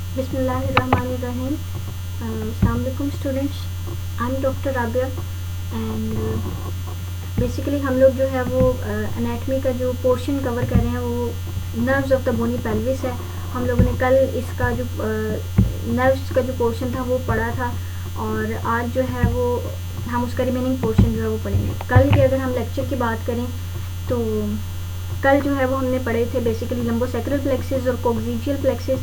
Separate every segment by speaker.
Speaker 1: बिस्मिल्लाहिर्रहमानिर्रहीम। अस्सलाम वालेकुम students, I am doctor Rabia and basically हम लोग जो है वो एनाटमी का जो पोर्शन कवर कर रहे हैं वो nerves of the bony pelvis है। हम लोगों ने कल इसका जो नर्व्स का जो पोर्शन था वो पढ़ा था और आज जो है वो हम उसका रिमेनिंग पोर्शन जो है वो पढ़ेंगे। कल की अगर हम लेक्चर की बात करें तो कल जो है वो हमने पढ़े थे बेसिकली लंबोसेक्रल प्लेक्सिस और कोक्सीजियल प्लेक्सिस,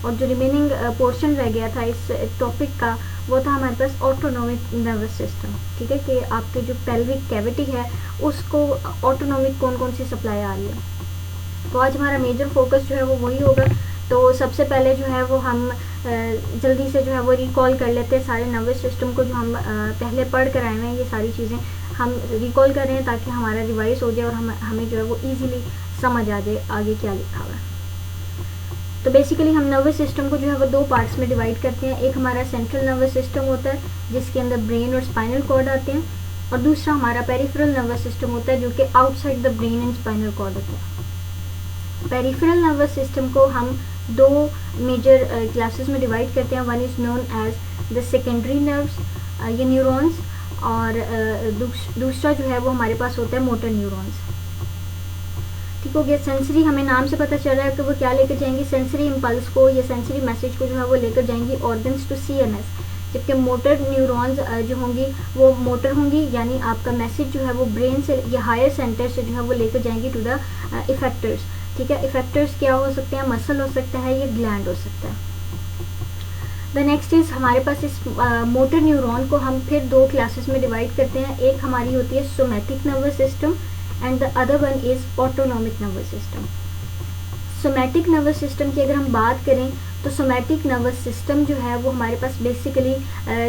Speaker 1: और जो रिमेनिंग पोर्शन रह गया था इस टॉपिक का वो था हमारे पास ऑटोनोमिक नर्वस सिस्टम। ठीक है, कि आपके जो पेल्विक कैविटी है उसको ऑटोनोमिक कौन कौन सी सप्लाई आ रही है। तो आज हमारा मेजर फोकस जो है वो वही होगा। तो सबसे पहले जो है वो हम जल्दी से जो है वो रिकॉल कर लेते हैं सारे नर्वस सिस्टम को, जो हम पहले पढ़ कर आए हैं। ये सारी चीज़ें हम रिकॉल कर रहे हैं ताकि हमारा रिवाइज हो जाए और हमें जो है वो ईजिली समझ आ जाए आगे क्या लिखा हुआ है। तो बेसिकली हम नर्वस सिस्टम को जो है वो दो पार्ट्स में डिवाइड करते हैं। एक हमारा सेंट्रल नर्वस सिस्टम होता है जिसके अंदर ब्रेन और स्पाइनल कॉर्ड आते हैं, और दूसरा हमारा पेरिफेरल नर्वस सिस्टम होता है जो कि outside the brain and spinal cord होता है। पेरिफेरल नर्वस सिस्टम को हम दो मेजर क्लासेस में डिवाइड करते हैं। One is known as the secondary nerves ये न्यूरॉन्स, और दूसरा जो है वो हमारे पास होता है मोटर न्यूरॉन्स। ठीक हो गया। सेंसरी हमें नाम से पता चल रहा है कि वो क्या लेकर जाएंगी, सेंसरी इम्पल्स को या सेंसरी मैसेज को जो है वो लेकर जाएंगी ऑर्गन्स टू सीएनएस, जबकि मोटर न्यूरॉन्स जो होंगी वो मोटर होंगी, यानी आपका मैसेज जो है वो ब्रेन से या हायर सेंटर से जो है वो लेकर जाएंगी टू द इफेक्टर्स। ठीक है, इफेक्टर्स क्या हो सकते हैं, मसल हो सकता है या ग्लैंड हो सकता है। द नेक्स्ट इज हमारे पास इस मोटर न्यूरॉन को हम फिर दो क्लासेस में डिवाइड करते हैं। एक हमारी होती है somatic nervous system and the other one is autonomic nervous system. Somatic nervous system की अगर हम बात करें तो सोमैटिक नर्वस सिस्टम जो है वो हमारे पास बेसिकली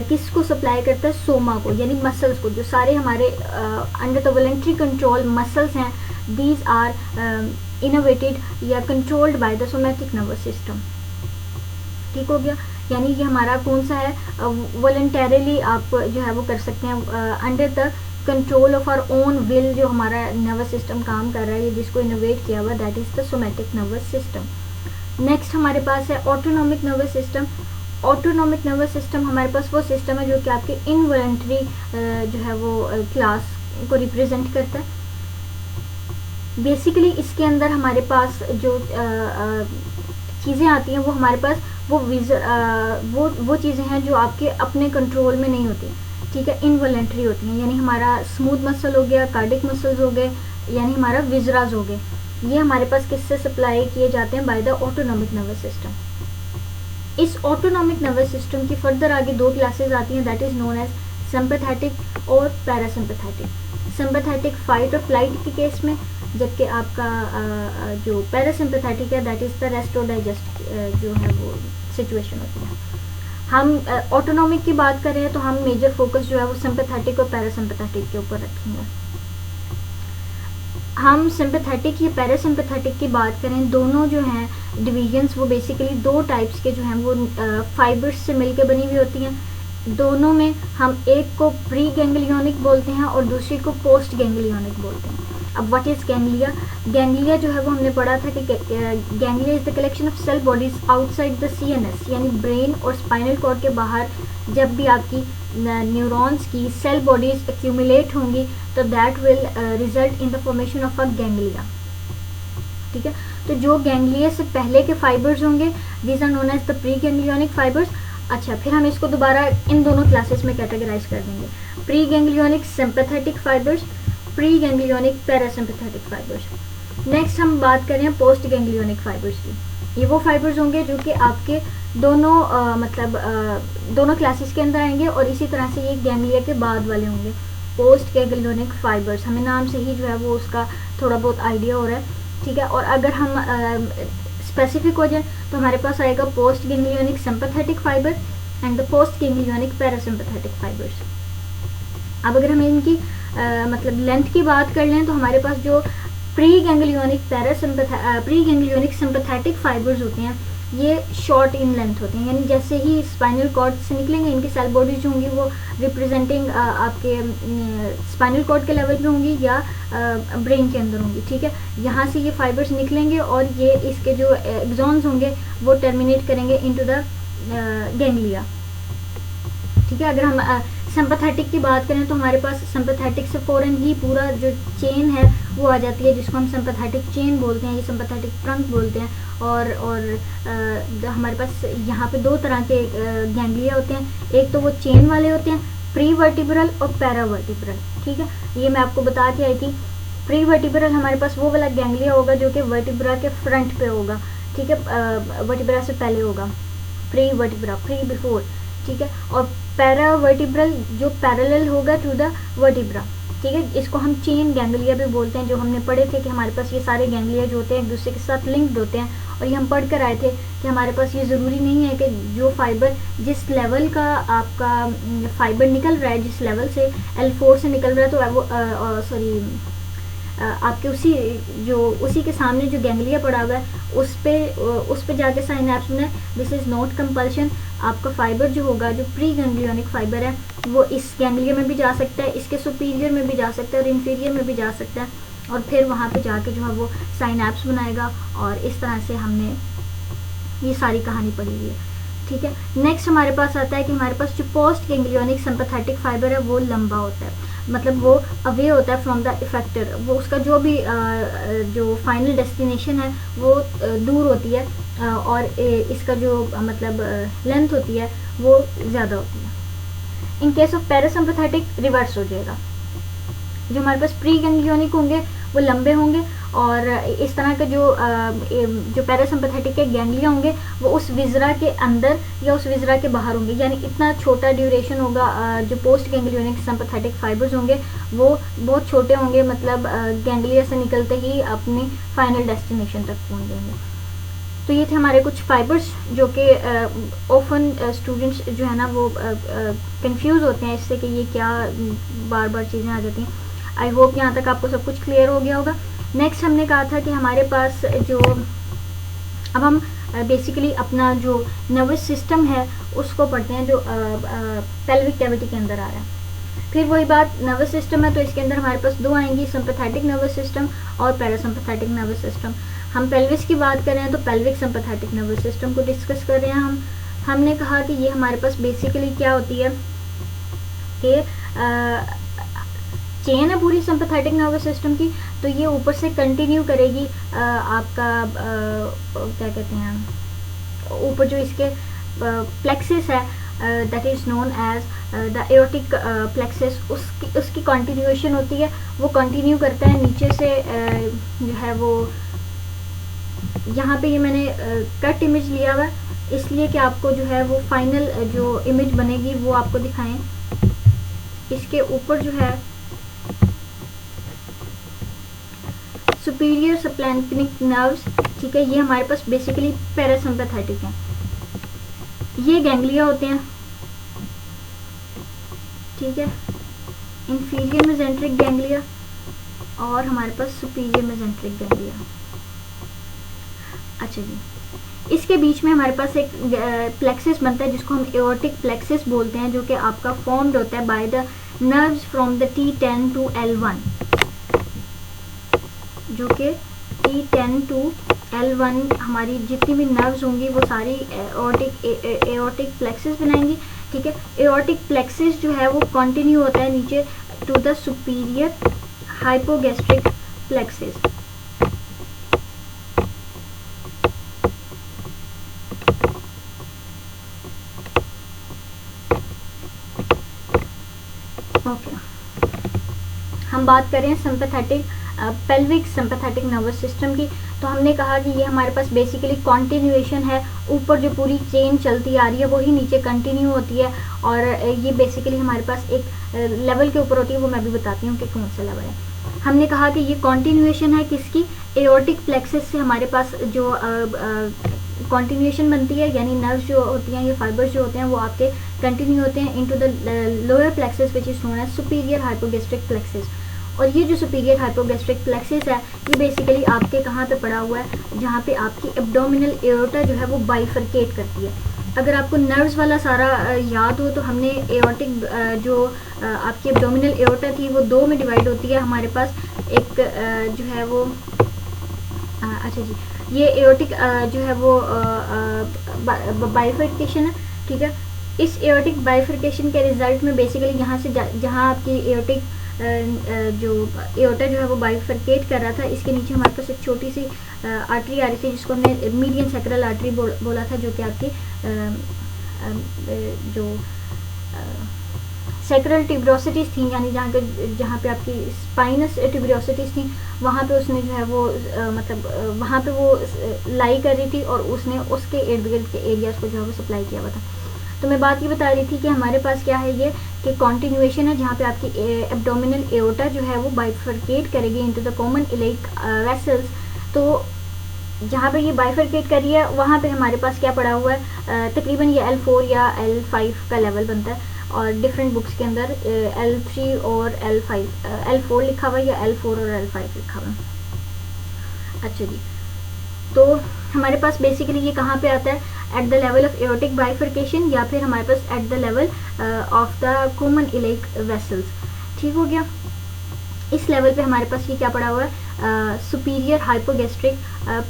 Speaker 1: किसको सप्लाई करता है, सोमा को, यानी मसल्स को। जो सारे हमारे under the voluntary control muscles हैं, दीज आर इनोवेटेड या controlled by the somatic nervous system. ठीक हो गया, यानी ये हमारा कौन सा है, वॉलंटरीली आप जो है वो कर सकते हैं under the control of our own will. जो हमारा नर्वस सिस्टम काम कर रहा है, जिसको इनोवेट किया हुआ, that is the somatic nervous system. Next हमारे पास है autonomic nervous system. Autonomic nervous system हमारे पास वो सिस्टम है जो कि आपके इनवॉलंटरी जो है वो क्लास को रिप्रेजेंट करता है। बेसिकली इसके अंदर हमारे पास जो चीज़ें आती हैं वो हमारे पास वो चीज़ें हैं जो आपके अपने कंट्रोल में नहीं होती। ठीक है, इनवॉलंटरी होती हैं, यानी हमारा स्मूथ मसल हो गया, कार्डिक मसल्स हो गए, यानी हमारा विजराज हो गए। ये हमारे पास किससे सप्लाई किए जाते हैं, by the autonomic nervous system. इस ऑटोनोमिक नर्वस सिस्टम की फर्दर आगे दो क्लासेस आती हैं, that is known as sympathetic और पैरासिम्पैथेटिक। सिंपैथेटिक फाइट और फ्लाइट के केस में, जबकि आपका जो पैरासिम्पैथेटिक है दैट इज द रेस्ट और डाइजेस्ट जो है वो सिचुएशन होती है। हम ऑटोनोमिक की बात कर रहे हैं तो हम मेजर फोकस जो है वो सिंपैथेटिक और पैरासिम्पैथेटिक के ऊपर रखेंगे। हम सिंपैथेटिक या पैरासिम्पैथेटिक की बात करें, दोनों जो हैं डिवीजन्स वो बेसिकली दो टाइप्स के जो हैं वो फाइबर्स से मिलकर बनी हुई होती हैं। दोनों में हम एक को प्री गैंग्लियोनिक बोलते हैं और दूसरी को पोस्ट गैंग्लियोनिक बोलते हैं। अब व्हाट इज़ गैंग्लिया? गैंग्लिया जो है वो हमने पढ़ा था कि ganglia is the collection of cell bodies outside the CNS, यानी ब्रेन और स्पाइनल कॉर्ड के बाहर जब भी आपकी न्यूरॉन्स की सेल बॉडीज एक्यूमुलेट होंगी तो that will result in the formation of a ganglia. ठीक है, तो जो गैंग्लिया से पहले के फाइबर्स होंगे these are known as the pre ganglionic fibres. अच्छा, फिर हम इसको दोबारा इन दोनों क्लासेस में कैटेगराइज कर देंगे, pre ganglionic sympathetic fibres, pre ganglionic parasympathetic fibres. Next हम बात करें पोस्ट गैंग्लियोनिक फाइबर्स की। ये वो फाइबर्स होंगे जो कि आपके दोनों क्लासेस के अंदर आएंगे, और इसी तरह से ये गैंग्लिया के बाद वाले होंगे पोस्ट गैंग्लियोनिक फाइबर्स। हमें नाम से ही जो है वो उसका थोड़ा बहुत आइडिया हो रहा है। ठीक है, और अगर हम स्पेसिफिक हो जाए तो हमारे पास आएगा post ganglionic sympathetic fibre and the post ganglionic parasympathetic fibres. अब अगर हम इनकी लेंथ की बात कर लें तो हमारे पास जो प्री गैंग्लियोनिक सिंपैथेटिक फाइबर्स होते हैं ये शॉर्ट इन लेंथ होते हैं, यानी जैसे ही स्पाइनल कॉर्ड से निकलेंगे इनकी सेल बॉडीज जो होंगी वो रिप्रेजेंटिंग आपके स्पाइनल कॉर्ड के लेवल पे होंगी या ब्रेन के अंदर होंगी, ठीक है। यहाँ से ये फाइबर्स निकलेंगे और ये इसके जो एक्सॉन्स होंगे वो टर्मिनेट करेंगे इनटू द गैंग्लिया, ठीक है। अगर हम सिंपैथेटिक की बात करें तो हमारे पास सिंपैथेटिक से फ़ौरन ही पूरा जो चेन है वो आ जाती है, जिसको हम सिंपैथेटिक चेन बोलते हैं, ये सिंपैथेटिक ट्रंक बोलते हैं। और हमारे पास यहाँ पे दो तरह के गैंग्लिया होते हैं, एक तो वो चेन वाले होते हैं, प्री वर्टिब्रल और पैरा वर्टिब्रल, ठीक है। ये मैं आपको बता के आई थी। प्री वर्टिब्रल हमारे पास वो वाला गैंग्लिया होगा जो कि वर्टिब्रा के फ्रंट पे होगा, ठीक है, वर्टिब्रा से पहले होगा, प्री वर्टिब्रा, प्री बिफोर, ठीक है। और पैरा वर्टिब्रल जो पैरेलल होगा टू द वर्टिब्रा, ठीक है। इसको हम चेन गैंग्लिया भी बोलते हैं। जो हमने पढ़े थे कि हमारे पास ये सारे गैंग्लिया जो होते हैं एक दूसरे के साथ लिंक्ड होते हैं, और ये हम पढ़ कर आए थे कि हमारे पास ये ज़रूरी नहीं है कि जो फाइबर जिस लेवल का आपका फाइबर निकल रहा है, जिस लेवल से L4 से निकल रहा है, तो वो आपके उसी के सामने जो गैंग्लिया पड़ा हुआ है उस पे जाके साइनैप्स में, दिस इज़ नॉट कंपल्शन। आपका फाइबर जो होगा, जो प्री गैंग्लियोनिक फाइबर है, वो इस गैंग्लिया में भी जा सकता है, इसके सुपीरियर में भी जा सकता है और इंफीरियर में भी जा सकता है, और फिर वहाँ पे जाके जो है वो साइनैप्स बनाएगा। और इस तरह से हमने ये सारी कहानी पढ़ी हुई है, ठीक है। नेक्स्ट हमारे पास आता है कि हमारे पास जो पोस्ट गैंग्लियोनिक सिंपैथेटिक फाइबर है वो लंबा होता है, मतलब वो अवे होता है फ्रॉम द इफेक्टर, वो उसका जो भी जो फाइनल डेस्टिनेशन है वो दूर होती है, और इसका जो मतलब लेंथ होती है वो ज़्यादा होती है। In case of parasympathetic reverse हो जाएगा, जो हमारे पास प्री गैंग्लियोनिक होंगे वो लंबे होंगे, और इस तरह के जो पैरासिम्पैथेटिक के गैंग्लिया होंगे वो उस विजरा के अंदर या उस विजरा के बाहर होंगे, यानी इतना छोटा ड्यूरेशन होगा। जो पोस्ट गैंग्लियोनिक सिम्पैथेटिक फाइबर्स होंगे वो बहुत छोटे होंगे, मतलब गैंग्लिया से निकलते ही अपनी फाइनल डेस्टिनेशन तक पहुँच जाएंगे। तो ये थे हमारे कुछ फाइबर्स जो कि ऑफन स्टूडेंट्स जो है ना वो कंफ्यूज होते हैं इससे कि ये क्या बार बार चीज़ें आ जाती हैं। आई होप यहाँ तक आपको सब कुछ क्लियर हो गया होगा। नेक्स्ट हमने कहा था कि हमारे पास जो अब हम बेसिकली अपना जो नर्वस सिस्टम है उसको पढ़ते हैं, जो पेल्विक कैविटी के अंदर आ रहा है। फिर वही बात, नर्वस सिस्टम है तो इसके अंदर हमारे पास दो आएंगी, सिंपैथेटिक नर्वस सिस्टम और पैरासिम्पैथेटिक नर्वस सिस्टम। हम पेल्विस की बात कर रहे हैं तो पेल्विक सिंपैथेटिक नर्वस सिस्टम को डिस्कस कर रहे हैं। हमने कहा कि ये हमारे पास बेसिकली क्या होती है कि चेन है पूरी सिंपैथेटिक नर्वस सिस्टम की, तो ये ऊपर से कंटिन्यू करेगी आपका क्या कहते हैं, ऊपर जो इसके प्लेक्सिस है that is known as the aortic plexus, उसकी कंटिन्यूएशन होती है, वो कंटिन्यू करता है नीचे से जो है वो यहाँ पे ये मैंने कट इमेज लिया हुआ इसलिए कि आपको जो है वो फाइनल जो इमेज बनेगी वो आपको दिखाएं। इसके ऊपर जो है सुपीरियर सबक्लैविकुलर नर्व्स, ठीक है, ये हमारे पास बेसिकली पैरासिम्पैथेटिक हैं। ये गैंग्लिया होते हैं, ठीक है, इंफीरियर मेसेंट्रिक गैंग्लिया और हमारे पास सुपीरियर मेसेंट्रिक गैंग्लिया। अच्छा जी, इसके बीच में हमारे पास एक प्लेक्सिस बनता है जिसको हम एओर्टिक प्लेक्सिस बोलते हैं, जो कि आपका फॉर्म्ड होता है by the nerves from the T10 to L1, जो कि T10 to L1 हमारी जितनी भी नर्व्स होंगी वो सारी एओर्टिक प्लेक्सिस बनाएंगी, ठीक है। एओर्टिक प्लेक्सिस जो है वो कंटिन्यू होता है नीचे to the superior hypogastric plexus. Okay, हम बात करें sympathetic pelvic sympathetic nervous system की, तो हमने कहा कि ये हमारे पास बेसिकली कॉन्टिन्यूएशन है, ऊपर जो पूरी चेन चलती आ रही है वही नीचे कंटिन्यू होती है, और ये बेसिकली हमारे पास एक लेवल के ऊपर होती है, वो मैं भी बताती हूँ कि कौन सा लेवल है। हमने कहा कि ये कॉन्टिन्यूएशन है किसकी, एओर्टिक प्लेक्सिस से हमारे पास जो कॉन्टिन्यूएशन बनती है, यानी नर्व्स जो होती हैं, ये फाइबर्स जो होते हैं वो आपके कंटिन्यू होते हैं into the lower plexus which is known as superior hypogastric plexus. और ये जो सुपीरियर हाइपोगैस्ट्रिक प्लेक्सिस है ये बेसिकली आपके कहाँ पे पड़ा हुआ है, जहाँ पे आपकी एब्डोमिनल एओर्टा जो है वो बाइफरकेट करती है। अगर आपको नर्व्स वाला सारा याद हो तो हमने एओर्टिक जो आपकी एब्डोमिनल एओर्टा थी वो दो में डिवाइड होती है हमारे पास। एक जो है वो अच्छा जी, ये एओर्टिक जो है वो बाइफरकेशन है, ठीक है। इस एओर्टिक बाइफरकेशन के रिजल्ट में बेसिकली यहाँ से जहाँ आपकी एओर्टिक जो एओर्टा जो है वो बाइफरकेट कर रहा था, इसके नीचे हमारे पास एक छोटी सी आर्टरी आ रही थी जिसको हमने मीडियन सैक्रल आर्टरी बोला था, जो कि आपकी जो सैक्रल ट्यूबरोसिटीज़ थी, यानी जहाँ पे आपकी स्पाइनस ट्यूबरोसिटीज़ थी वहाँ पे उसने जो है वो मतलब वहाँ पे वो लाई कर रही थी और उसने उसके इर्द गिर्द के एरियाज़ को जो है वो सप्लाई किया हुआ था। तो मैं बात ये बता रही थी कि हमारे पास क्या है ये कि कॉन्टिन्यूएशन है, जहाँ पे आपकी एब्डोमिनल एओर्टा जो है वो बाइफरकेट करेगी into the common iliac vessels. तो जहाँ पे ये बाइफरकेट कर रही है वहाँ पे हमारे पास क्या पड़ा हुआ है, तकरीबन ये L4 या L5 का लेवल बनता है, और डिफरेंट बुक्स के अंदर L3 और L4 लिखा हुआ है या L4 और L5 लिखा हुआ है। अच्छा जी, तो हमारे पास बेसिकली ये कहाँ पे आता है, at the level of aortic bifurcation या फिर हमारे पास at the level of the common iliac vessels. ठीक हो गया। इस लेवल पे हमारे पास ये क्या पड़ा हुआ है, सुपीरियर हाइपोगैस्ट्रिक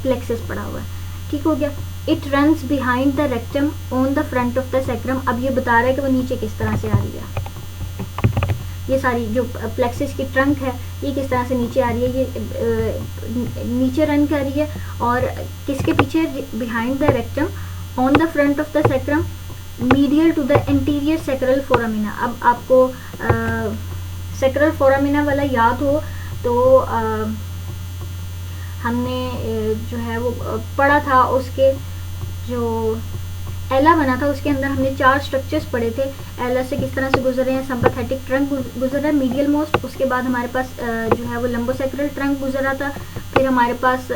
Speaker 1: प्लेक्सस पड़ा हुआ है। ठीक हो गया। It runs behind the rectum on the front of the sacrum. अब ये बता रहा है कि वो नीचे किस तरह से आ रही है, ये सारी जो प्लेक्सिस की ट्रंक है ये किस तरह से नीचे आ रही है, ये नीचे रन कर रही है और किसके पीछे, behind the rectum on the front of the sacrum medial to the interior sacral foramina. अब आपको सैक्रल फोरामिना वाला याद हो तो हमने जो है वो पढ़ा था, उसके जो एला बना था उसके अंदर हमने 4 स्ट्रक्चर्स पढ़े थे। एला से किस तरह से गुजरे हैं, सिंपैथेटिक ट्रंक गुजर रहा है मीडियल मोस्ट, उसके बाद हमारे पास जो है वो लंबोसैक्रल ट्रंक गुजर रहा था, फिर हमारे पास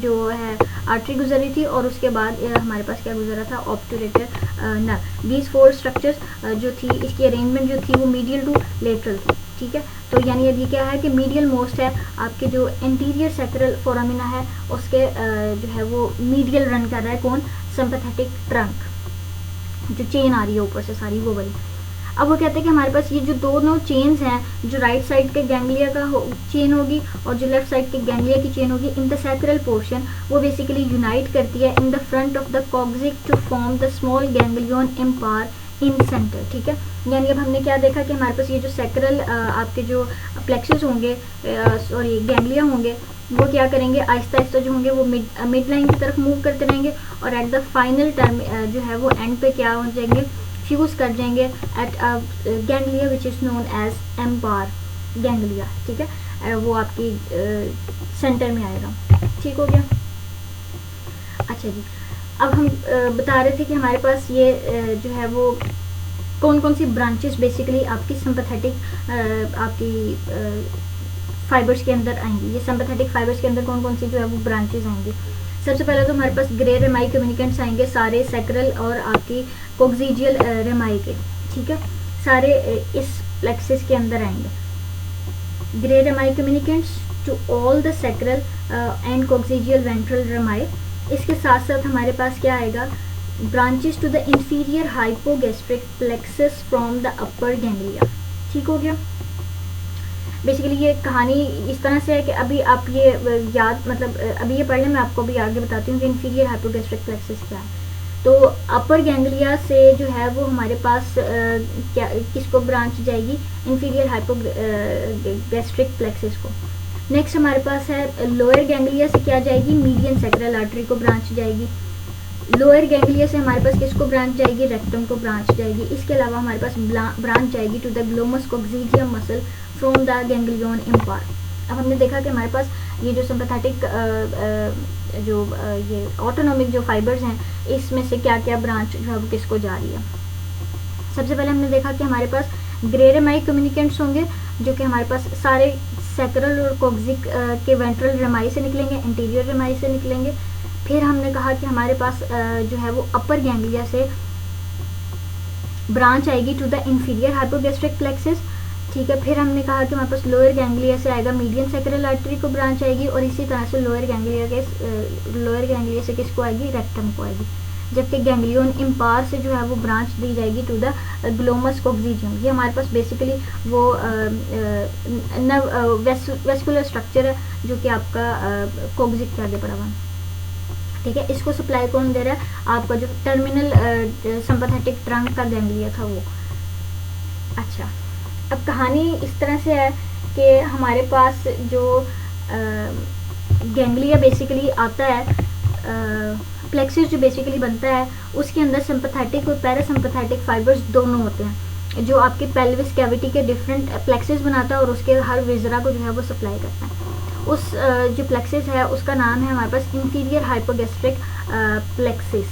Speaker 1: जो है आर्टरी गुजर रही थी, और उसके बाद हमारे पास क्या गुजर रहा था, ऑब्टूरेटर नर्व। दीज 4 स्ट्रक्चर्स जो थी, इसकी अरेंजमेंट जो थी वो मीडियल टू लेटरल थी। ठीक है, तो यानी अब ये क्या है कि मीडियल मोस्ट है, आपके जो इंटीरियर सैक्रल फोरामिना है उसके जो है वो मीडियल रन कर रहा है कौन, सिंपैथेटिक ट्रंक, जो चेन आ रही है ऊपर से सारी वो वाली। अब वो कहते हैं कि हमारे पास ये जो दोनों चेन्स हैं, जो राइट साइड के गैंग्लिया का चेन होगी और जो लेफ्ट साइड के गैंग्लिया की चेन होगी, इन द सैक्रल पोर्शन वो बेसिकली यूनाइट करती है in the front of the coccyx to form the small ganglion impar in center. ठीक है, यानी अब हमने क्या देखा कि हमारे पास ये जो सैक्रल आपके जो प्लेक्सस होंगे, सॉरी गैंग्लिया होंगे, वो क्या करेंगे, आहिस्ता आहिस्ता जो होंगे वो मिड लाइन की तरफ मूव करते रहेंगे और एट द फाइनल टर्म जो है वो एंड पे क्या हो जाएंगे, फ्यूज कर जाएंगे at ganglia which is known as impar ganglia. ठीक है, वो आपकी सेंटर में आएगा। ठीक हो गया। अच्छा जी, अब हम बता रहे थे कि हमारे पास ये जो है वो कौन कौन सी ब्रांचेस बेसिकली आपकी सिंपैथेटिक आपकी फाइबर्स के अंदर आएंगी। ये सिंपैथेटिक फाइबर्स के अंदर कौन कौन सी जो है वो ब्रांचेस आएंगी। सबसे पहले तो हमारे पास ग्रे रेमाई कम्युनिकेंट्स आएंगे, सारे सैक्रल और आपकी कोक्सीजियल रेमाई के। ठीक है, सारे इस प्लेक्सिस के अंदर आएंगे। Grey rami communicantes to all the sacral and coccygeal ventral rami. इसके साथ साथ हमारे पास क्या आएगा, branches to the inferior hypogastric plexus from the upper ganglia. ठीक हो गया। बेसिकली ये कहानी इस तरह से है कि अभी आप ये याद मतलब अभी ये पढ़ लें, मैं आपको अभी आगे बताती हूँ कि इंफीरियर हाइपोगैस्ट्रिक प्लेक्सस क्या है। तो अपर गैंग्लिया से जो है वो हमारे पास क्या किसको ब्रांच जाएगी, इंफीरियर हाइपोगैस्ट्रिक प्लेक्सस को। नेक्स्ट हमारे पास है लोअर गैंग्लिया से क्या जाएगी, मीडियन सैक्रल आर्टरी को ब्रांच जाएगी। लोअर गैंग्लिया से हमारे पास किसको ब्रांच जाएगी, रेक्टम को ब्रांच जाएगी। इसके अलावा हमारे पास ब्रांच जाएगी to the glomus coccygeum muscle from the ganglion impar. अब हमने देखा कि हमारे पास ये जो सिंपैथेटिक जो ये ऑटोनॉमिक जो फाइबर्स हैं, इसमें से क्या क्या ब्रांच जो है वो किसको जा रही है। सबसे पहले हमने देखा कि हमारे पास ग्रे रेमाई कम्युनिकेंट्स होंगे, जो कि हमारे पास सारे सैक्रल और कोक्सिक के वेंट्रल रेमाई से निकलेंगे, इंटीरियर रेमाई से निकलेंगे। फिर हमने कहा कि हमारे पास जो है वो अपर गैंग्लिया से ब्रांच आएगी to the inferior hypogastric plexus. ठीक है, फिर हमने कहा कि हमारे पास लोअर गैंग्लिया से आएगा मीडियन सैक्रल आर्टरी को ब्रांच आएगी, और इसी तरह से लोअर गैंग्लिया से किसको आएगी, रेक्टम को आएगी। जबकि गैंग्लियन इम्पार से जो है वो ब्रांच दी जाएगी टू द ग्लोमस कोक्सीजियम। ये हमारे पास बेसिकली वो वेस्कुलर स्ट्रक्चर है जो कि आपका कोक्सिक के आगे पड़ा हुआ है। ठीक है, इसको सप्लाई कौन दे रहा है, आपका जो टर्मिनल सिंपैथेटिक ट्रंक का गैंग्लिया था वो। अच्छा, अब कहानी इस तरह से है कि हमारे पास जो गैंग्लिया बेसिकली आता है, प्लेक्सिस जो बेसिकली बनता है, उसके अंदर सिंपैथेटिक और पैरासिम्पैथेटिक फाइबर्स दोनों होते हैं, जो आपके पेल्विस कैविटी के डिफरेंट प्लेक्सिस बनाता है और उसके हर विजरा को जो है वो सप्लाई करता है। उस जो प्लेक्सिस है उसका नाम है हमारे पास इंफीरियर हाइपोगैस्ट्रिक प्लेक्सिस।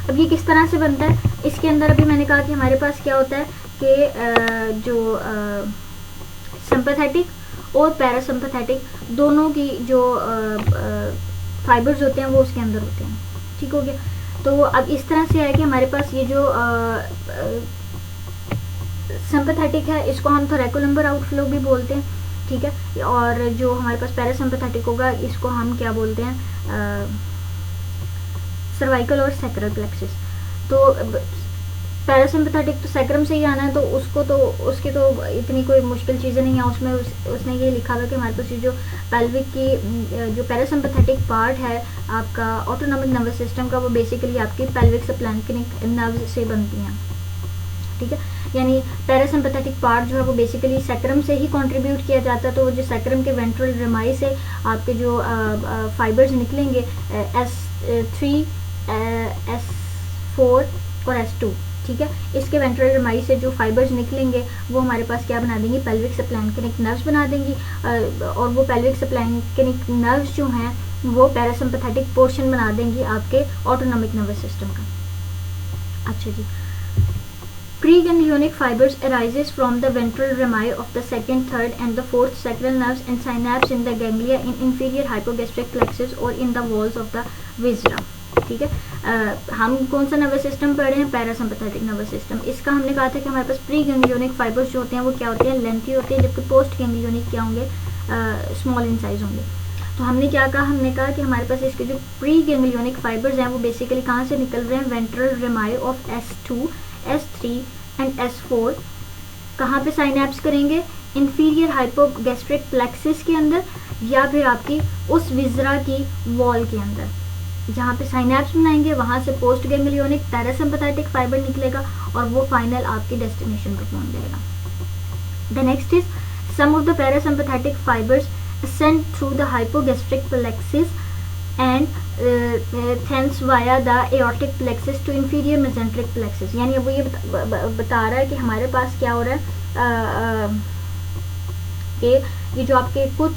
Speaker 1: अब ये किस तरह से बनता है, इसके अंदर अभी मैंने कहा कि हमारे पास क्या होता है कि जो सिंपैथेटिक और पैरासिम्पैथेटिक दोनों की जो फाइबर्स होते हैं वो उसके अंदर होते हैं। ठीक हो गया, तो अब इस तरह से है कि हमारे पास ये जो सिंपैथेटिक है इसको हम थोरैकोलम्बर आउटफ्लो भी बोलते हैं। ठीक है, और जो हमारे पास पैरासिम्पैथेटिक होगा इसको हम क्या बोलते हैं, सर्वाइकल और सैक्रल प्लेक्सिस। तो पैरासिम्पैथेटिक तो सैक्रम से ही आना है, तो उसकी तो इतनी कोई मुश्किल चीज़ें नहीं है उसमें। उसने ये लिखा हुआ कि हमारे पास ये जो पेल्विक की जो पैरासिम्पैथेटिक पार्ट है आपका ऑटोनॉमिक नर्वस सिस्टम का, वो बेसिकली आपकी पेल्विक सप्लैंकिनिक नर्व से बनती हैं। ठीक है, यानी पैरासिम्पैथेटिक पार्ट जो है वो बेसिकली सैक्रम से ही कंट्रीब्यूट किया जाता है। तो जो सैक्रम के वेंट्रल रेमाई से आपके जो फाइबर्स निकलेंगे S3, S4 और S2, ठीक है, इसके वेंट्रल रेमाई से जो फाइबर्स निकलेंगे वो हमारे पास क्या बना देंगी, पेल्विक सप्लैंकिनिक नर्व्स बना देंगी, और वो पेल्विक सप्लैंकिनिक नर्व्स जो हैं वो पैरासिम्पैथेटिक पोर्शन बना देंगी आपके ऑटोनॉमिक नर्वस सिस्टम का। अच्छा जी, Preganglionic fibers arises from the ventral rami of the second, third and the fourth sacral nerves and synapse in the ganglia in inferior hypogastric plexus or in the walls of the viscera। ठीक है, हम कौन सा nervous system पढ़ रहे हैं, parasympathetic nervous system. इसका हमने कहा था कि हमारे पास प्री गैंग्लियोनिक फाइबर्स जो होते हैं वो क्या होते हैं, लेंथी होते हैं, जबकि पोस्ट गैंग्लियोनिक क्या होंगे, स्मॉल इन साइज होंगे। तो हमने क्या कहा, हमने कहा कि हमारे पास इसके जो प्री गैंग्लियोनिक फाइबर्स हैं वो बेसिकली कहाँ से निकल रहे हैं, ventral रेमाई of S2, S3 and S4। कहाँ पे साइनैप्स करेंगे, इंफीरियर हाइपोगैस्ट्रिक प्लेक्सिस के अंदर, या फिर आपकी उस विजरा की वॉल के अंदर जहाँ पे साइनैप्स बनाएंगे, वहाँ से पोस्ट गैंग्लियोनिक पैरासिम्पैथेटिक फाइबर निकलेगा और वो फाइनल आपकी डेस्टिनेशन पर पहुँच जाएगा। The next is some of the parasympathetic fibres ascend through the hypogastric plexus and thence via the aortic plexus to inferior mesenteric plexus। यानी अब वो ये बता रहा है कि हमारे पास क्या हो रहा है कि ये जो आपके कुछ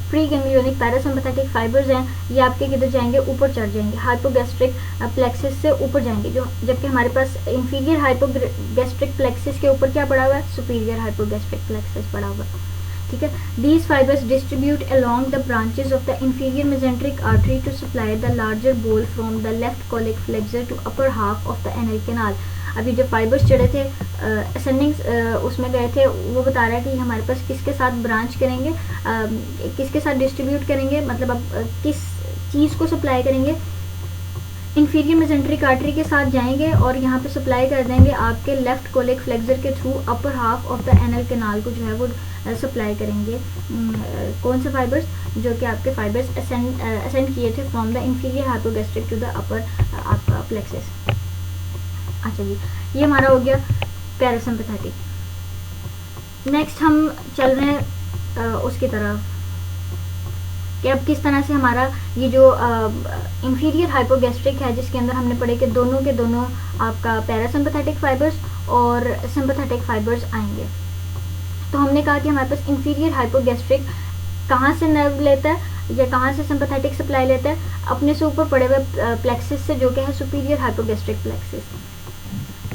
Speaker 1: प्री गैंग्लियोनिक पैरासिम्पैथेटिक फाइबर्स हैं ये आपके किधर जाएंगे, ऊपर चढ़ जाएंगे, हाइपोगैस्ट्रिक प्लेक्सिस से ऊपर जाएंगे, जो जबकि हमारे पास इंफीरियर हाइपोगैस्ट्रिक प्लेक्सिस के ऊपर क्या पड़ा हुआ है, सुपीरियर हाइपोगैस्ट्रिक प्लेक्सिस पड़ा हुआ है। ठीक है, these fibers distribute along the branches of the inferior mesenteric artery to supply the larger bole from the left colic flexure to upper half of the anal canal। अभी जो fibres चढ़े थे ascending उसमें गए थे, वो बता रहा है कि हमारे पास किसके साथ ब्रांच करेंगे, किसके साथ डिस्ट्रीब्यूट करेंगे, मतलब अब किस चीज़ को सप्लाई करेंगे, इंफीरियर मेसेंट्रिक आर्टरी के साथ जाएंगे और यहाँ पे सप्लाई कर देंगे आपके लेफ्ट कोलिक फ्लेक्सर के through upper half of the anal canal को जो है वो सप्लाई करेंगे। कौन से फाइबर्स, जो कि आपके फाइबर्स असेंड किए थे from the inferior hypogastric to the upper आपका प्लेक्सस। अच्छा जी, ये हमारा हो गया पैरासिम्पैथेटिक। नेक्स्ट हम चल रहे हैं उसकी तरफ कि अब किस तरह से हमारा ये जो इंफीरियर हाइपोगैस्ट्रिक है जिसके अंदर हमने पढ़े कि दोनों के दोनों आपका पैरासिम्पैथेटिक फाइबर्स और सिम्पैथेटिक फाइबर्स आएंगे। तो हमने कहा कि हमारे पास इंफीरियर हाइपोगैस्ट्रिक कहाँ से नर्व लेता है या कहाँ से सिम्पैथेटिक सप्लाई लेता है, अपने से ऊपर पड़े हुए प्लेक्सिस से, जो कि है सुपीरियर हाइपोगैस्ट्रिक प्लेक्सिस।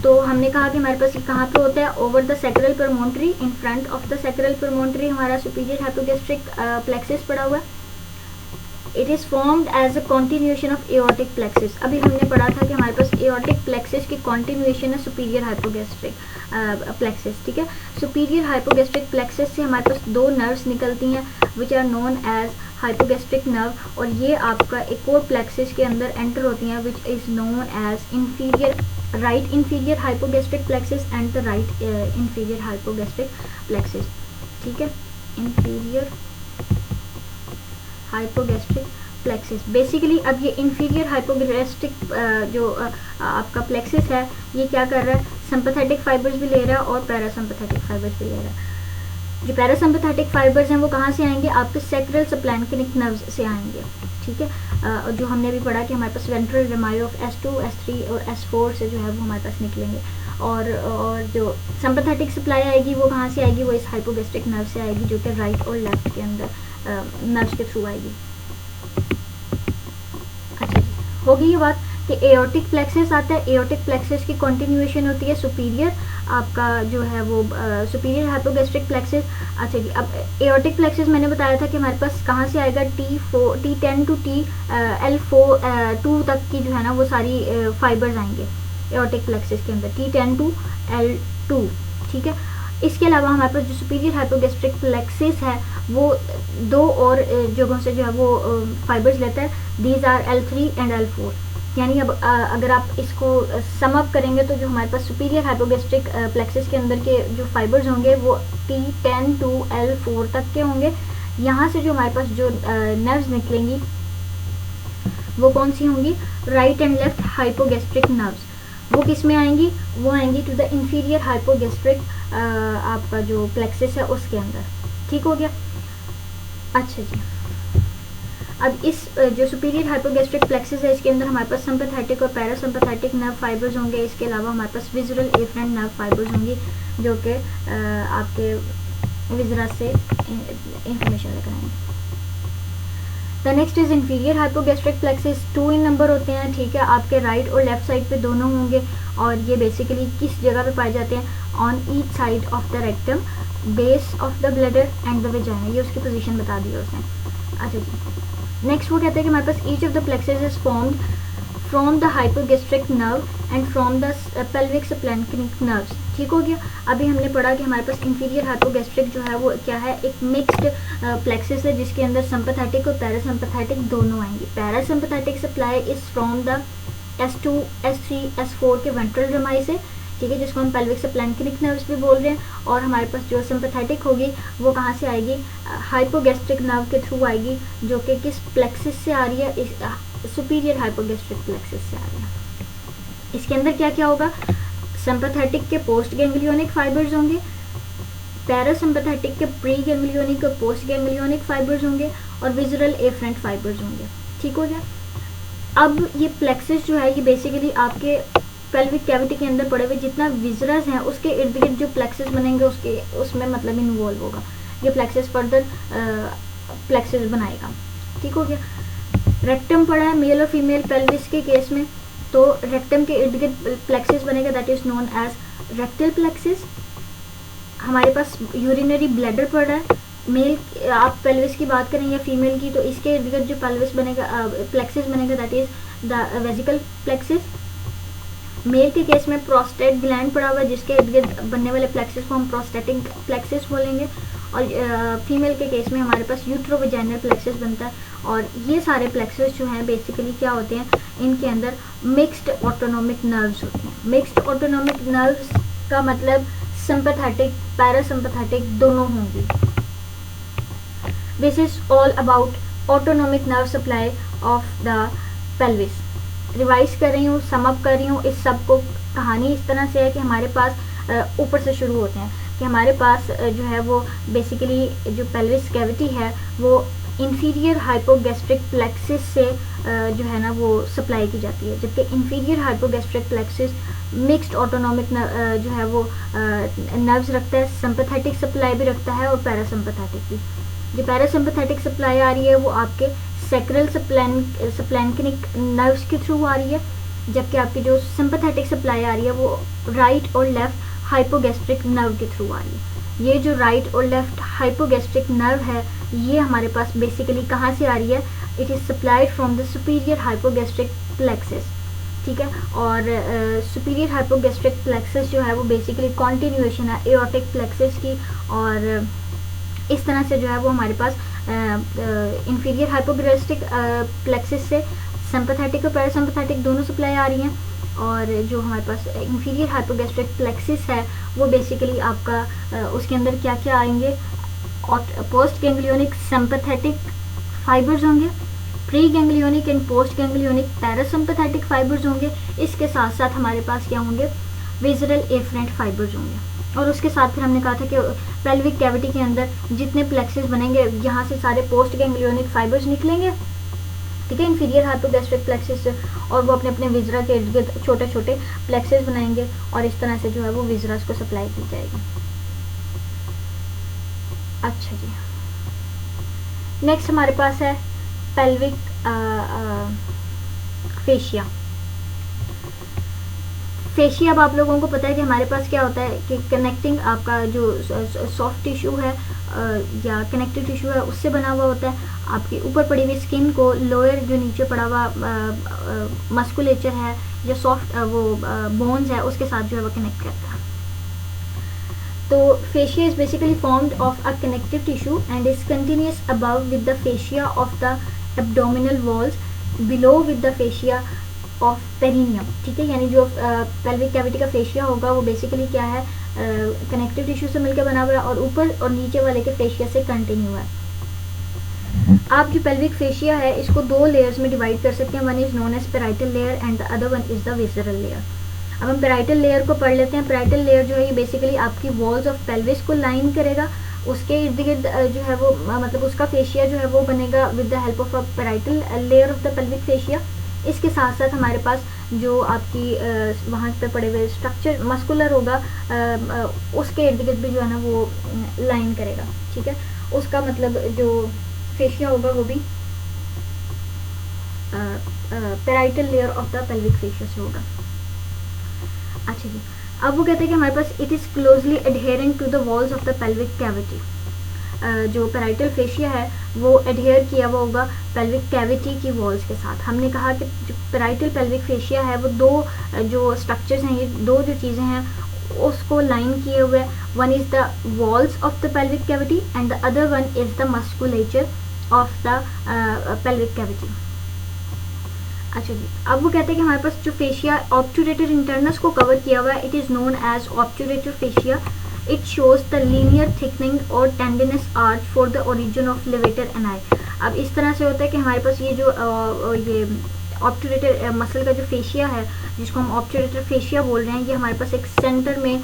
Speaker 1: तो हमने कहा कि हमारे पास कहाँ पे होता है, over the sacral promontory, in front of the sacral promontory हमारा सुपीरियर हाइपोगैस्ट्रिक प्लेक्सिस पड़ा हुआ है। It is formed as a continuation of aortic plexus. अभी हमने पढ़ा था कि हमारे पास एओर्टिक प्लेक्सिस की कॉन्टिन्यूएशन है सुपीरियर हाइपोगैस्ट्रिक प्लेक्सिस, ठीक है। सुपीरियर हाइपोगैस्ट्रिक प्लेक्सिस से हमारे पास दो नर्व्स निकलती हैं which are known as hypogastric nerve, और ये आपका एक और प्लेक्सिस के अंदर एंटर होती हैं which is known as inferior right inferior hypogastric plexus and the right inferior hypogastric plexus, ठीक है। इंफीरियर हाइपोगैस्ट्रिक प्लेक्सिस बेसिकली, अब ये इंफीरियर हाइपोगैस्ट्रिक जो आपका प्लेक्सिस है ये क्या कर रहा है, सिंपैथेटिक फाइबर्स भी ले रहा है और पैरासिम्पैथेटिक फाइबर्स भी ले रहा है। जो पैरासिम्पैथेटिक फाइबर्स हैं वो कहाँ से आएंगे, आपके सैक्रल सप्लैंक्निक नर्व्स से आएंगे, ठीक है। जो हमने भी पढ़ा कि हमारे पास वेंट्रल रेमायो ऑफ S2, S3 और S4 से जो है वो हमारे पास निकलेंगे, और जो सिंपैथेटिक सप्लाई आएगी वो कहाँ से आएगी, वो इस हाइपोगैस्ट्रिक नर्व से आएगी जो कि राइट और लेफ्ट के अंदर नर्व्स के थ्रू आएगी। अच्छा जी, होगी ये बात कि एओर्टिक प्लेक्सिस आता है, एओर्टिक प्लेक्सिस की कंटिन्यूएशन होती है सुपीरियर आपका जो है वो सुपीरियर हाइपोगैस्ट्रिक प्लेक्सिस। अच्छा जी, अब एओर्टिक प्लेक्सिस मैंने बताया था कि हमारे पास कहाँ से आएगा, T10 टू L2 तक की जो है ना वो सारी फाइबर्स आएंगे एओर्टिक प्लेक्सिस के अंदर, T10 टू L2, ठीक है। इसके अलावा हमारे पास जो सुपीरियर हाइपोगैस्ट्रिक प्लेक्सिस है वो दो और जगहों से जो है वो फाइबर्स लेता है, these are L3 and L4। यानी अब अगर आप इसको सम अप करेंगे तो जो हमारे पास सुपीरियर हाइपोगैस्ट्रिक प्लेक्सिस के अंदर के जो फाइबर्स होंगे वो T10 टू L4 तक के होंगे। यहाँ से जो हमारे पास जो नर्व्स निकलेंगी वो कौन सी होंगी, right and left hypogastric nerves. वो किस में आएंगी, वो आएंगी टू द इंफीरियर हाइपोगैस्ट्रिक आपका जो प्लेक्सिस है उसके अंदर, ठीक हो गया। अच्छा जी, अब इस जो सुपीरियर हाइपोगैस्ट्रिक प्लेक्सिस है इसके अंदर हमारे पास सिंपैथेटिक और पैरासिम्पैथेटिक नर्व फाइबर्स होंगे। इसके अलावा हमारे पास विजुअल एफरेंट नर्व फाइबर्स होंगी जो कि आपके विजरा से इंफॉर्मेशन लेकर आएंगे। The next is inferior hypogastric plexus, 2 in number होते हैं, ठीक है। आपके राइट और लेफ्ट साइड पे दोनों होंगे, और ये बेसिकली किस जगह पे पाए जाते हैं, on each side of the rectum, base of the bladder and the vagina, ये उसकी पोजीशन बता दी है उसने। अच्छा जी, नेक्स्ट वो कहते हैं कि हमारे पास each of the plexus is formed from the hypogastric nerve and from the pelvic splanchnic nerves, ठीक हो गया। अभी हमने पढ़ा कि हमारे पास इंफीरियर हाइपोगैस्ट्रिक जो है वो क्या है, एक मिक्स्ड प्लेक्सिस है जिसके अंदर सिंपैथेटिक और पैरासिम्पैथेटिक दोनों आएंगे। Parasympathetic supply is from the S2, S3, S4 के वेंट्रल रेमाई से, ठीक है, जिसको हम पेल्विक सप्लैंक्निक नर्व्स भी बोल रहे हैं। और हमारे पास जो सिंपैथेटिक होगी वो कहाँ से आएगी, हाइपोगैस्ट्रिक नर्व के थ्रू आएगी, जो कि किस प्लेक्सिस से आ रही है, इस सुपीरियर हाइपोगैस्ट्रिक प्लेक्सिस से आ रही है। इसके अंदर क्या क्या होगा, सिंपैथेटिक के पोस्ट गैंग्लियोनिक फाइबर्स होंगे, पैरासिम्पैथेटिक के प्री गैंग्लियोनिक और पोस्ट गैंग्लियोनिक फाइबर्स होंगे, और विजुअल एफरेंट फाइबर्स होंगे, ठीक हो गया। अब ये प्लेक्सिस जो है ये बेसिकली आपके पेल्विक कैविटी के अंदर पड़े हुए जितना विजरस हैं उसके इर्द गिर्द जो प्लेक्सिस बनेंगे उसमें मतलब इन्वॉल्व होगा, ये प्लेक्सिस फर्दर प्लेक्सिस बनाएगा, ठीक हो गया। रेक्टम पड़ा है मेल और फीमेल पेल्विस के केस में, तो रेक्टम के इर्द गिर्द प्लेक्सिस बनेगा, that is known as rectal plexus. हमारे पास यूरिनरी ब्लैडर पड़ा है, मेल आप पेल्विस की बात करें या फीमेल की, तो इसके इर्द गिर्द जो पेल्विस बनेगा प्लेक्सिस बनेगा, that is the vesical plexus. Male के केस में प्रोस्टेट ग्लैंड पड़ा हुआ है जिसके इर्द गिर्द बनने वाले प्लेक्सिस को हम प्रोस्टेटिक प्लेक्सिस बोलेंगे, और फीमेल के केस में हमारे पास यूट्रोवेजाइनल प्लेक्सिस बनता है। और ये सारे प्लेक्सिस जो हैं बेसिकली क्या होते हैं, इनके अंदर मिक्स्ड ऑटोनोमिक नर्व्स होते हैं। मिक्स्ड ऑटोनोमिक नर्व्स का मतलब सिंपैथेटिक पैरासिम्पैथेटिक दोनों होंगी। This is all about autonomic nerve supply of the pelvis. Revise कर रही हूँ, सम अप कर रही हूँ, इस सब को कहानी इस तरह से है कि हमारे पास ऊपर से शुरू होते हैं कि हमारे पास जो है वो बेसिकली जो पेल्विस कैविटी है वो इंफीरियर हाइपोगैस्ट्रिक प्लेक्सिस से जो है ना वो सप्लाई की जाती है, जबकि inferior hypogastric plexus mixed autonomic जो है वो नर्व्स रखता है, सिंपैथेटिक सप्लाई भी रखता है और पैरासिम्पैथेटिक भी। जो पैरासिम्पैथेटिक सप्लाई आ रही है वो आपके सैक्रल सप्लैंक्निक नर्व्स के थ्रू आ रही है, जबकि आपकी जो सिंपैथेटिक सप्लाई आ रही है वो राइट और लेफ्ट हाइपोगैस्ट्रिक नर्व के थ्रू आ रही है। ये जो राइट और लेफ्ट हाइपोगैस्ट्रिक नर्व है ये हमारे पास बेसिकली कहाँ से आ रही है, it is supplied from the superior hypogastric plexus, ठीक है। और सुपीरियर हाइपोगैस्ट्रिक प्लेक्सस जो है वो बेसिकली कॉन्टिन्यूएशन है एओर्टिक प्लेक्सस की, और इस तरह से जो है वो हमारे पास इंफीरियर हाइपोगैस्ट्रिक प्लेक्सस से सिंपैथेटिक और पैरासिम्पैथेटिक दोनों सप्लाई आ रही हैं, और जो हमारे पास इंफीरियर हाइपोगैस्ट्रिक प्लेक्सस है वो बेसिकली आपका उसके अंदर क्या क्या आएंगे, पोस्ट गैंग्लियोनिक सिंपैथेटिक फाइबर्स होंगे, pre ganglionic and post ganglionic parasympathetic fibres होंगे, इसके साथ साथ हमारे पास क्या होंगे, विज़रल एफरेंट फाइबर्स होंगे। और उसके साथ फिर हमने कहा था कि पेल्विक कैविटी के अंदर जितने प्लेक्सेस बनेंगे यहाँ से सारे पोस्ट गैंग्लियोनिक फाइबर्स निकलेंगे, ठीक है, इंफीरियर हाइपोगैस्ट्रिक प्लेक्सेस से, और वो अपने अपने विजरा के इर्द गिर्द छोटे छोटे प्लेक्सेस बनाएंगे, और इस तरह से जो है वो विजरास को सप्लाई की जाएगी। अच्छा जी, नेक्स्ट हमारे पास है पेल्विक फेशिया। फेशिया, अब आप लोगों को पता है कि हमारे पास क्या होता है कि कनेक्टिंग आपका जो सॉफ्ट टिश्यू है या कनेक्टिव टिश्यू है उससे बना हुआ होता है, आपके ऊपर पड़ी हुई स्किन को लोअर जो नीचे पड़ा हुआ मस्कुलेचर है जो सॉफ्ट वो बोन्स है उसके साथ जो है वो कनेक्ट करता है। तो fascia is basically formed of a connective tissue and is continuous above with the fascia of the abdominal walls, below with the fascia of perineum, ठीक है। यानी जो पेल्विक कैविटी का फेशिया होगा वो बेसिकली क्या है, कनेक्टिव टिश्यू से मिलकर बना हुआ है, और ऊपर और नीचे वाले के फेशिया से कंटिन्यू है। आप जो पेल्विक फेशिया है इसको दो लेयर्स में डिवाइड कर सकते हैं, one is known as parietal layer and the other one is the visceral layer. अब हम पेराइटल लेयर को पढ़ लेते हैं। पेराइटल लेयर जो है ये बेसिकली आपकी वॉल्स ऑफ पेल्विस को लाइन करेगा, उसके इर्द गिर्द जो है वो मतलब उसका फेशिया जो है वो बनेगा with the help of a parietal layer of the pelvic fascia. इसके साथ साथ हमारे पास जो आपकी वहाँ पे पड़े हुए स्ट्रक्चर मस्कुलर होगा उसके इर्द गिर्द भी जो है ना वो लाइन करेगा, ठीक है। उसका मतलब जो फेशिया होगा वो भी parietal layer of the pelvic fascia से होगा। अच्छा जी, अब वो कहते हैं कि हमारे पास it is closely adherent to the walls of the pelvic cavity. जो पेराइटल फेशिया है वो एडहेयर किया हुआ होगा पेल्विक कैविटी की वॉल्स के साथ। हमने कहा कि जो पेराइटल पेल्विक फेशिया है वो दो जो स्ट्रक्चर्स हैं, ये दो जो चीज़ें हैं उसको लाइन किए हुए हैं, one is the walls of the pelvic cavity and the other one is the musculature of the pelvic cavity. अच्छा जी, अब वो कहते हैं कि हमारे पास जो फेशिया ऑब्टूरेटर इंटरनस को कवर किया हुआ है, it is known as obturator fascia. It shows the linear thickening और tendinous arch for the origin of levator ani. अब इस तरह से होता है कि हमारे पास ये जो ये ऑब्टूरेटर मसल का जो फेशिया है जिसको हम ऑब्टूरेटर फेशिया बोल रहे हैं, ये हमारे पास एक सेंटर में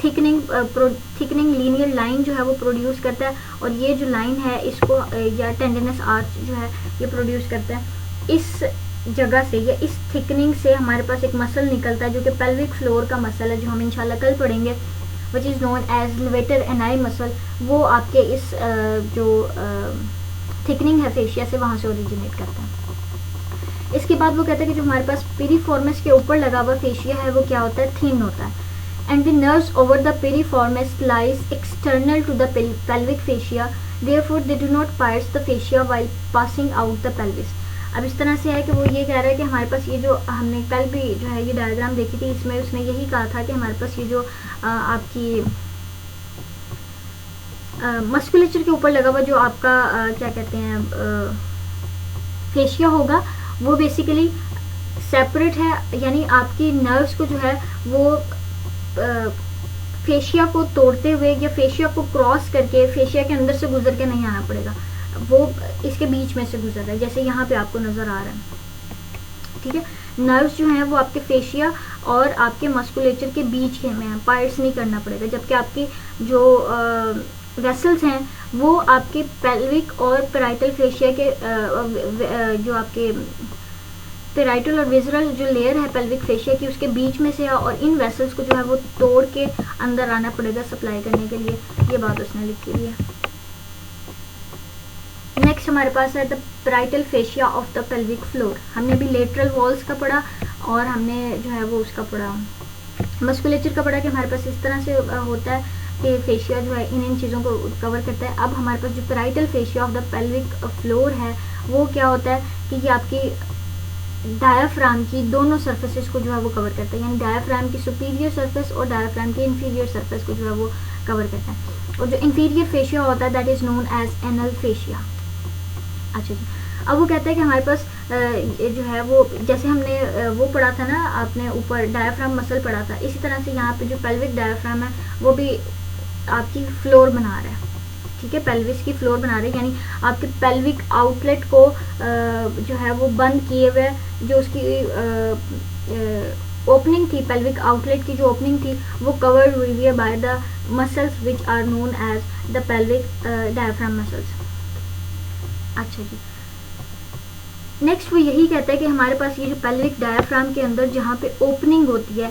Speaker 1: थिकनिंग लीनियर लाइन जो है वो प्रोड्यूस करता है, और ये जो लाइन है इसको या टेंडिनस आर्च जो है ये प्रोड्यूस करता है। इस जगह से या इस थिकनिंग से हमारे पास एक मसल निकलता है जो कि पेल्विक फ्लोर का मसल है, जो हम इंशाल्लाह कल पढ़ेंगे, which is known as levator ani muscle. वो आपके इस जो थिकनिंग है फेशिया से वहाँ से ओरिजिनेट करता है। इसके बाद वो कहते हैं कि जो हमारे पास पेरिफॉर्मस के ऊपर लगा हुआ फेशिया है वो क्या होता है, थिन होता है, and the nerves over the piriformis lies external to the pelvic fascia, therefore they do not parts the fascia while passing out the pelvis. अब इस तरह से है कि वो ये कह रहा है कि हमारे पास ये जो हमने कल भी जो है ये डायग्राम देखी थी, इसमें उसने यही कहा था कि हमारे पास ये जो आपकी मस्कुलेचर के ऊपर लगा हुआ जो आपका क्या कहते हैं फेशिया होगा वो बेसिकली सेपरेट है, यानी आपकी नर्व्स को जो है वो फेशिया को तोड़ते हुए या फेशिया को क्रॉस करके फेशिया के अंदर से गुजर के नहीं आना पड़ेगा, वो इसके बीच में से गुजर रहा है, जैसे यहाँ पे आपको नज़र आ रहा है, ठीक है। नर्व्स जो हैं वो आपके फेशिया और आपके मस्कुलेचर के बीच के में हैं, पार्ट्स नहीं करना पड़ेगा, जबकि आपकी जो वेसल्स हैं वो आपके पेल्विक और पेराइटल फेशिया के जो आपके पेराइटल और विज़रल जो लेयर है पेल्विक फेशिया की उसके बीच में से है, और इन वेसल्स को जो है वो तोड़ के अंदर आना पड़ेगा सप्लाई करने के लिए। ये बात उसने लिखी हुई है। नेक्स्ट हमारे पास है the parietal fascia of the pelvic floor. हमने अभी लेटरल वॉल्स का पढ़ा और हमने जो है वो उसका पढ़ा मस्कुलेचर का पढ़ा कि हमारे पास इस तरह से होता है कि फेशिया जो है इन चीज़ों को कवर करता है। अब हमारे पास जो parietal fascia of the pelvic floor है वो क्या होता है कि ये आपकी डायाफ्राम की दोनों सरफेसेस को जो है वो कवर करता है, यानी डायाफ्राम की सुपीरियर सरफेस और डायाफ्राम की इंफीरियर सरफेस को जो है वो कवर करता है। और जो इंफीरियर फेशिया होता है that is known as anal fascia. अच्छा जी, अब वो कहता है कि हमारे पास जो है वो जैसे हमने वो पढ़ा था ना, आपने ऊपर डायाफ्राम मसल पढ़ा था, इसी तरह से यहाँ पे जो पेल्विक डायाफ्राम है वो भी आपकी फ्लोर बना रहा है, ठीक है, पेल्विस की फ्लोर बना रहे हैं, यानी आपके पेल्विक आउटलेट को जो है वो बंद किए हुए, जो उसकी ओपनिंग थी, पेल्विक आउटलेट की जो ओपनिंग थी वो कवर्ड हुई है by the muscles which are known as the pelvic diaphragm muscles. अच्छा जी, नेक्स्ट वो यही कहता है कि हमारे पास ये जो पेल्विक डायाफ्राम के अंदर जहाँ पे ओपनिंग होती है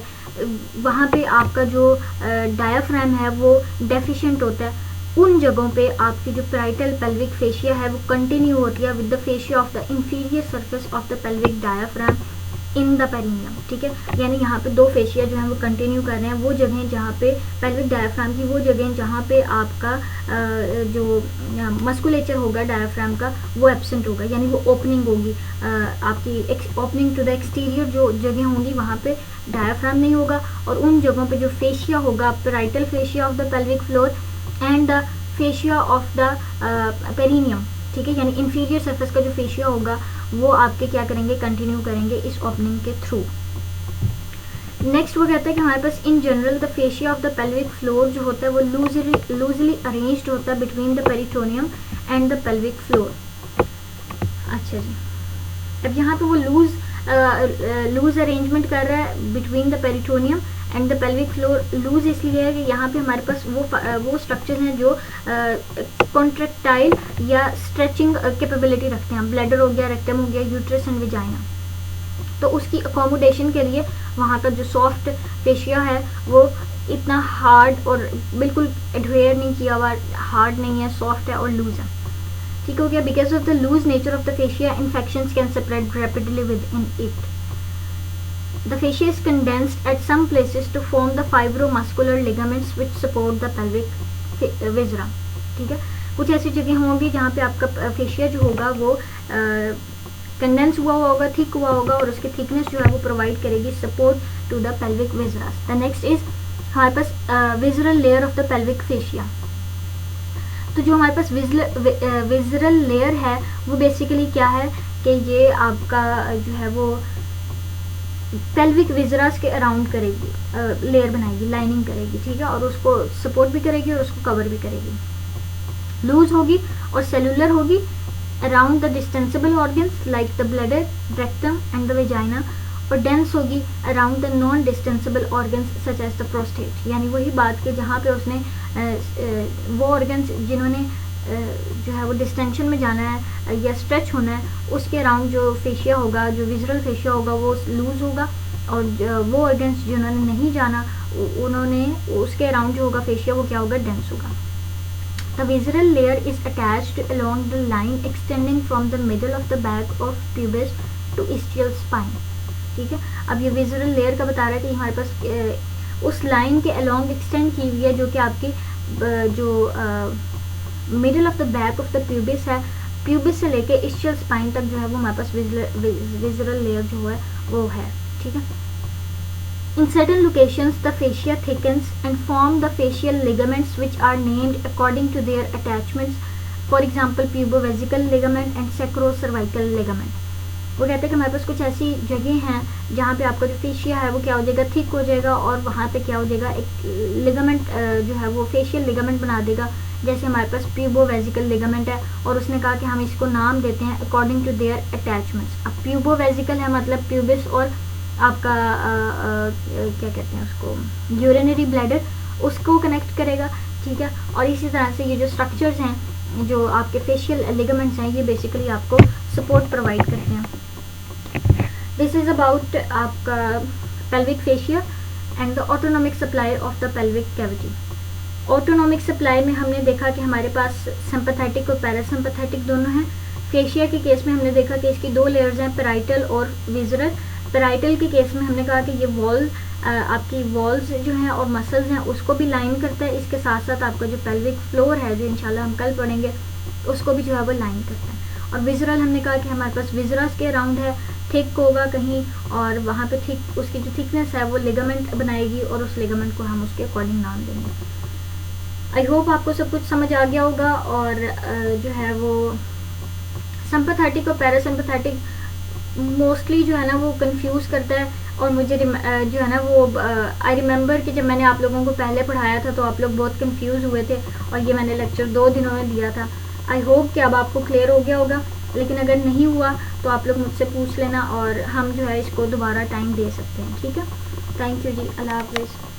Speaker 1: वहाँ पे आपका जो डायाफ्राम है वो डेफिशिएंट होता है, उन जगहों पे आपकी जो पेराइटल पेल्विक फेशिया है वो कंटिन्यू होती है with the fascia of the inferior surface of the pelvic diaphragm in the perineum, ठीक है, यानी यहाँ पे दो फेशिया जो है वो कंटिन्यू कर रहे हैं, वो जगह जहाँ पे पेल्विक डायाफ्राम की वो जगह जहाँ पे आपका जो मस्कुलेचर होगा डायाफ्राम का वो एब्सेंट होगा, यानी वो ओपनिंग होगी, आपकी ओपनिंग टू द एक्सटीरियर जो जगह होंगी वहाँ पे डायाफ्राम नहीं होगा, और उन जगहों पे जो फेशिया होगा parietal fascia of the pelvic floor and the fascia of the perineum, ठीक है, यानी इंफीरियर सरफेस का जो फेशिया होगा वो आपके क्या करेंगे, कंटिन्यू करेंगे इस ओपनिंग के थ्रू। नेक्स्ट वो कहता है कि हमारे पास in general the fascia of the pelvic floor जो होता है वो लूजली अरेंज्ड होता है between the peritoneum and the pelvic floor. अच्छा जी, अब यहाँ पे वो लूज अरेंजमेंट कर रहा है between the peritoneum and the pelvic floor. Loose इसलिए है कि यहाँ पे हमारे पास वो स्ट्रक्चर्स हैं जो कॉन्ट्रैक्टाइल या स्ट्रेचिंग कैपेबिलिटी रखते हैं, ब्लैडर हो गया, रेक्टम हो गया, यूट्रस एंड विजाइना, तो उसकी अकोमोडेशन के लिए वहाँ का जो सॉफ्ट फेशिया है वो इतना हार्ड और बिल्कुल एडहेयर नहीं किया हुआ, हार्ड नहीं है, सॉफ्ट है और लूज है, ठीक हो गया। Because of the loose nature of the fascia infections can spread rapidly with in it. The fascia is condensed at some places to form the fibromuscular ligaments which support the pelvic viscera, ठीक है, कुछ ऐसी जगह होंगी जहाँ पे आपका fascia जो होगा वो कंडेंस हुआ होगा, थिक हुआ होगा, और उसकी थिकनेस जो है वो प्रोवाइड करेगी support to the pelvic viscera. The next is हमारे पास visceral layer of the pelvic fascia. तो जो हमारे पास विजरल लेयर है वो बेसिकली क्या है कि ये आपका जो है वो पेल्विक विजरास के अराउंड करेगी, लेयर बनाएगी, लाइनिंग करेगी, ठीक है, और उसको सपोर्ट भी करेगी और उसको कवर भी करेगी। लूज होगी और सेलुलर होगी around the distensible organs like the bladder, rectum and the vagina, और डेंस होगी around the non distensible organs such as the prostate, यानी वही बात कि जहाँ पे उसने वो ऑर्गन्स जिन्होंने जो है वो डिस्टेंशन में जाना है या स्ट्रेच होना है उसके अराउंड जो फेशिया होगा, जो विजुअल फेशिया होगा वो लूज होगा, और वो ऑर्गन्स जिन्होंने नहीं जाना उन्होंने उसके अराउंड जो होगा फेशिया वो क्या होगा, डेंस होगा। The visual layer is attached along the line extending from the middle of the back of pubis to ischial spine, ठीक है। अब ये विजुअल लेयर का बता रहा है कि हमारे पास उस लाइन के अलोंग एक्सटेंड की हुई है जो कि आपकी जो middle of the back of the pubis है, प्यूबिस से लेके ischial स्पाइन तक जो है वो हमारे पास विजुअल लेयर जो है वो है, ठीक है। In certain locations the fascia thickens and form the facial ligaments which are named according to their attachments, for example pubovesical ligament and sacrocervical ligament। वो कहते हैं कि हमारे पास कुछ ऐसी जगह हैं जहाँ पे आपका जो फेशिया है वो क्या हो जाएगा, थिक हो जाएगा, और वहाँ पे क्या हो जाएगा, एक लिगामेंट जो है वो फेशियल लिगामेंट बना देगा। जैसे हमारे पास प्यूबोवेजिकल लिगामेंट है और उसने कहा कि हम इसको नाम देते हैं अकॉर्डिंग टू देयर अटैचमेंट्स। अब प्यूबोवेजिकल है मतलब प्यूबिस और आपका क्या कहते हैं उसको, यूरिनरी ब्लैडर, उसको कनेक्ट करेगा, ठीक है। और इसी तरह से ये जो स्ट्रक्चर्स हैं जो आपके फेशियल लिगामेंट्स हैं ये बेसिकली आपको सपोर्ट प्रोवाइड करते हैं। दिस इज़ अबाउट आपका pelvic fascia and the autonomic supply of the pelvic cavity. Autonomic supply में हमने देखा कि हमारे पास सिंपैथेटिक और पैरासिम्पैथेटिक दोनों हैं। फेशिया के केस में हमने देखा कि इसकी दो लेयर्स हैं, पेराइटल और विजरल। पेराइटल के केस में हमने कहा कि ये वॉल आपकी वॉल्स जो हैं और मसल्स हैं उसको भी लाइन करता है। इसके साथ साथ आपका जो पेल्विक फ्लोर है, जो इंशाल्लाह हम कल पढ़ेंगे, उसको भी जो है वो लाइन करता है। और विजरल हमने कहा कि हमारे पास विजरास के अराउंड है, थिक होगा कहीं, और वहाँ पे थिक, उसकी जो थिकनेस है वो लिगामेंट बनाएगी और उस लिगामेंट को हम उसके अकॉर्डिंग नाम देंगे। आई होप आपको सब कुछ समझ आ गया होगा। और जो है वो सिंपैथेटिक और पैरासिम्पैथेटिक मोस्टली जो है ना वो कंफ्यूज करता है। और मुझे जो है ना वो आई रिमेंबर कि जब मैंने आप लोगों को पहले पढ़ाया था तो आप लोग बहुत कंफ्यूज हुए थे, और ये मैंने लेक्चर 2 दिनों में दिया था। आई होप कि अब आपको क्लियर हो गया होगा, लेकिन अगर नहीं हुआ तो आप लोग मुझसे पूछ लेना और हम जो है इसको दोबारा टाइम दे सकते हैं। ठीक है, थैंक यू जी, अल्लाह हाफिज़।